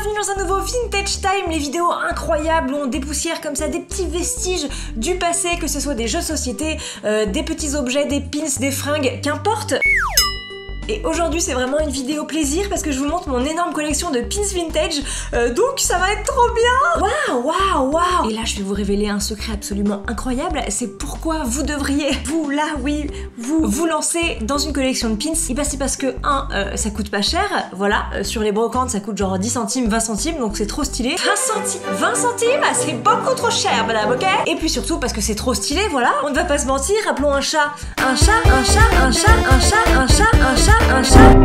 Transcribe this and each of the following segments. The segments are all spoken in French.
bienvenue dans un nouveau Vintage Time, les vidéos incroyables où on dépoussière comme ça des petits vestiges du passé, que ce soit des jeux de société, des petits objets, des pins, des fringues, qu'importe. Et aujourd'hui c'est vraiment une vidéo plaisir parce que je vous montre mon énorme collection de pins vintage, donc ça va être trop bien. Waouh. Et là je vais vous révéler un secret absolument incroyable, c'est pourquoi vous devriez, vous là oui, vous lancer dans une collection de pins. Et bah c'est parce que ça coûte pas cher, voilà, sur les brocantes ça coûte genre 10 centimes, 20 centimes, donc c'est trop stylé. 20 centimes, c'est beaucoup trop cher madame, ok. Et puis surtout parce que c'est trop stylé, voilà, on ne va pas se mentir, appelons un chat un chat, un chat, un chat, un chat, un chat, un chat. Un chat.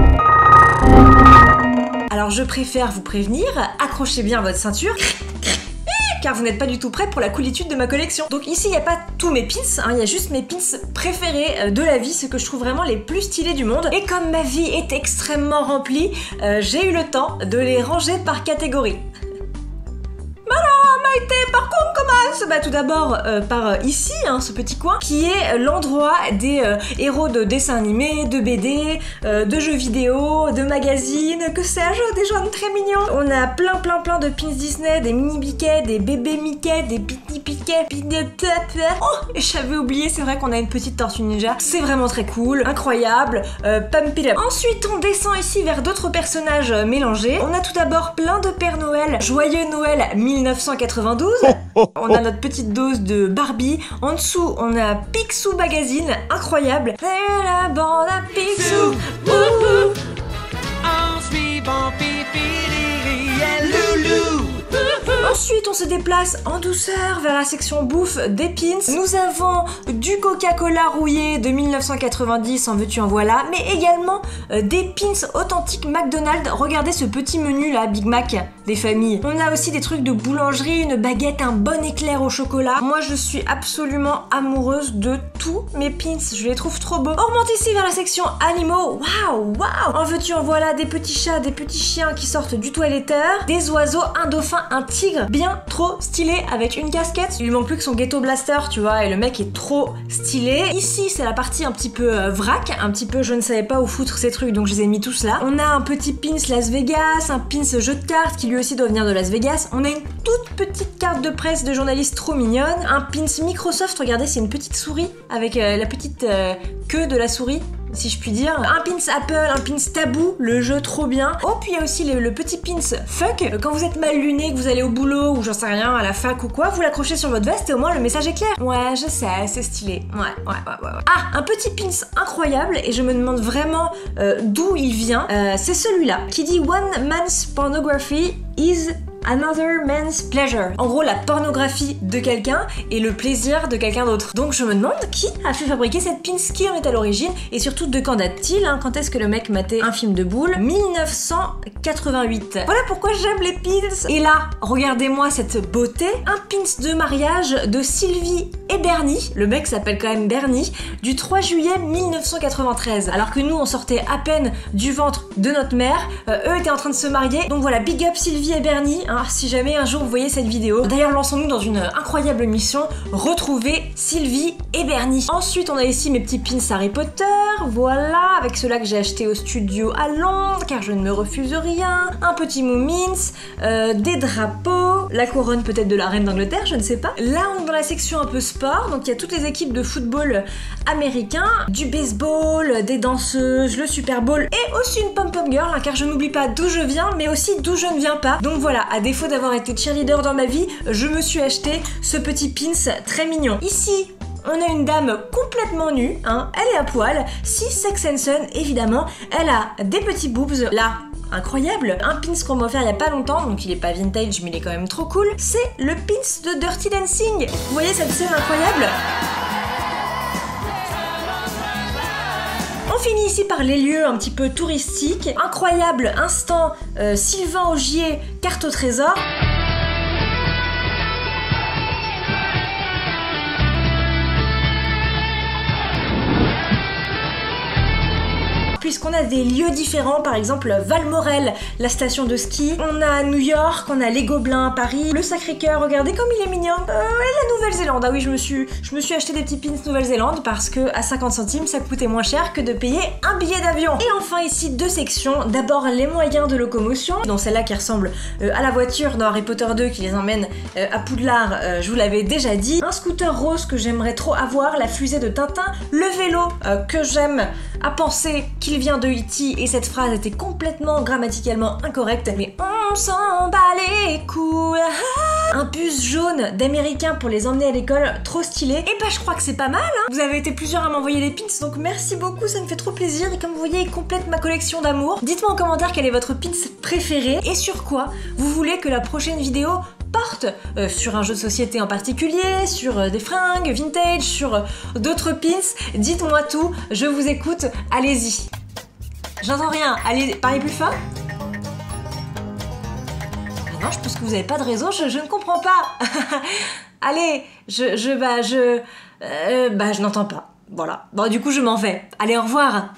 Alors je préfère vous prévenir, accrochez bien votre ceinture car vous n'êtes pas du tout prêts pour la coolitude de ma collection. Donc ici il n'y a pas tous mes pins, il y a juste mes pins préférés de la vie, ceux que je trouve vraiment les plus stylés du monde. Et comme ma vie est extrêmement remplie, j'ai eu le temps de les ranger par catégorie. Par contre, commence bah, tout d'abord par ici, ce petit coin, qui est l'endroit des héros de dessins animés, de BD, de jeux vidéo, de magazines, que sais-je, des gens très mignons. On a plein de pins Disney, des mini Mickey, des bébés Mickey, des petits Mickey, oh, j'avais oublié, c'est vrai qu'on a une petite tortue ninja. C'est vraiment très cool, incroyable, pump it up. Ensuite, on descend ici vers d'autres personnages mélangés. On a tout d'abord plein de Père Noël, Joyeux Noël 1992. On a notre petite dose de Barbie. En dessous, on a Picsou Magazine, incroyable. C'est la bande à Picsou. En suivant Pipi, Loulou. Ensuite, on se déplace en douceur vers la section bouffe des pins. Nous avons du Coca-Cola rouillé de 1990, en veux-tu en voilà, mais également des pins authentiques McDonald's. Regardez ce petit menu là, Big Mac des familles. On a aussi des trucs de boulangerie, une baguette, un bon éclair au chocolat. Moi, je suis absolument amoureuse de tous mes pins. Je les trouve trop beaux. On remonte ici vers la section animaux. Waouh. En veux-tu en voilà, des petits chats, des petits chiens qui sortent du toiletteur, des oiseaux, un dauphin, un tigre, bien trop stylé avec une casquette. Il lui manque plus que son ghetto blaster, tu vois, et le mec est trop stylé. Ici, c'est la partie un petit peu vrac, un petit peu je ne savais pas où foutre ces trucs, donc je les ai mis tous là. On a un petit pins Las Vegas, un pins jeu de cartes qui lui aussi doit venir de Las Vegas. On a une toute petite carte de presse de journaliste trop mignonne. Un pins Microsoft, regardez, c'est une petite souris avec la petite queue de la souris, si je puis dire. Un pins Apple, un pins Tabou, le jeu trop bien. Oh, puis il y a aussi le petit pins Fuck. Quand vous êtes mal luné, que vous allez au boulot ou j'en sais rien, à la fac ou quoi, vous l'accrochez sur votre veste et au moins le message est clair. Ouais, je sais, c'est stylé. Ouais. Ah, un petit pins incroyable et je me demande vraiment d'où il vient. C'est celui-là qui dit One man's pornography is another man's pleasure. En gros, la pornographie de quelqu'un et le plaisir de quelqu'un d'autre. Donc je me demande qui a fait fabriquer cette pins, qui en est à l'origine et surtout de quand date-t-il, quand est-ce que le mec matait un film de boule? 1988. Voilà pourquoi j'aime les pins. Et là, regardez-moi cette beauté. Un pins de mariage de Sylvie et Bernie. Le mec s'appelle quand même Bernie, du 3 juillet 1993. Alors que nous, on sortait à peine du ventre de notre mère. Eux étaient en train de se marier. Donc voilà, big up Sylvie et Bernie. Si jamais un jour vous voyez cette vidéo. D'ailleurs, lançons-nous dans une incroyable mission, retrouver Sylvie et Bernie. Ensuite, on a ici mes petits pins Harry Potter, voilà, avec ceux-là que j'ai acheté au studio à Londres, car je ne me refuse rien. Un petit Moomins, des drapeaux, la couronne peut-être de la reine d'Angleterre, je ne sais pas. Là, on est dans la section un peu sport, donc il y a toutes les équipes de football américain, du baseball, des danseuses, le Super Bowl, et aussi une pom-pom girl, car je n'oublie pas d'où je viens, mais aussi d'où je ne viens pas. Donc voilà, à défaut d'avoir été cheerleader dans ma vie, je me suis acheté ce petit pins très mignon. Ici, on a une dame complètement nue, elle est à poil, si Sex and Son évidemment, elle a des petits boobs là. Incroyable. Un pins qu'on m'a offert il y a pas longtemps, donc il est pas vintage mais il est quand même trop cool. C'est le pins de Dirty Dancing. Vous voyez cette scène incroyable? On finit ici par les lieux un petit peu touristiques. Incroyable instant Sylvain Augier, carte au trésor. puisqu'on a des lieux différents, par exemple Valmorel, la station de ski, on a New York, on a les Gobelins à Paris, le Sacré-Cœur, regardez comme il est mignon, et la Nouvelle-Zélande. Ah oui, je me suis acheté des petits pins Nouvelle-Zélande parce que à 50 centimes ça coûtait moins cher que de payer un billet d'avion. Et enfin ici deux sections, d'abord les moyens de locomotion, dont celle-là qui ressemble à la voiture dans Harry Potter 2 qui les emmène à Poudlard, je vous l'avais déjà dit, un scooter rose que j'aimerais trop avoir, la fusée de Tintin, le vélo que j'aime à penser qu'il vient de E.T. et cette phrase était complètement grammaticalement incorrecte, mais on s'en bat les couilles. Un bus jaune d'américains pour les emmener à l'école, trop stylé. Et bah je crois que c'est pas mal, hein. Vous avez été plusieurs à m'envoyer les pins, donc merci beaucoup, ça me fait trop plaisir. Et comme vous voyez, il complète ma collection d'amour. Dites-moi en commentaire quel est votre pins préféré et sur quoi vous voulez que la prochaine vidéo porte, sur un jeu de société en particulier, sur des fringues vintage, sur d'autres pins. Dites-moi tout, je vous écoute, allez-y. J'entends rien, allez, parlez plus fort. Non, je pense que vous avez pas de réseau, je ne comprends pas. Allez, je n'entends pas. Voilà. Bon, du coup, je m'en vais. Allez, au revoir.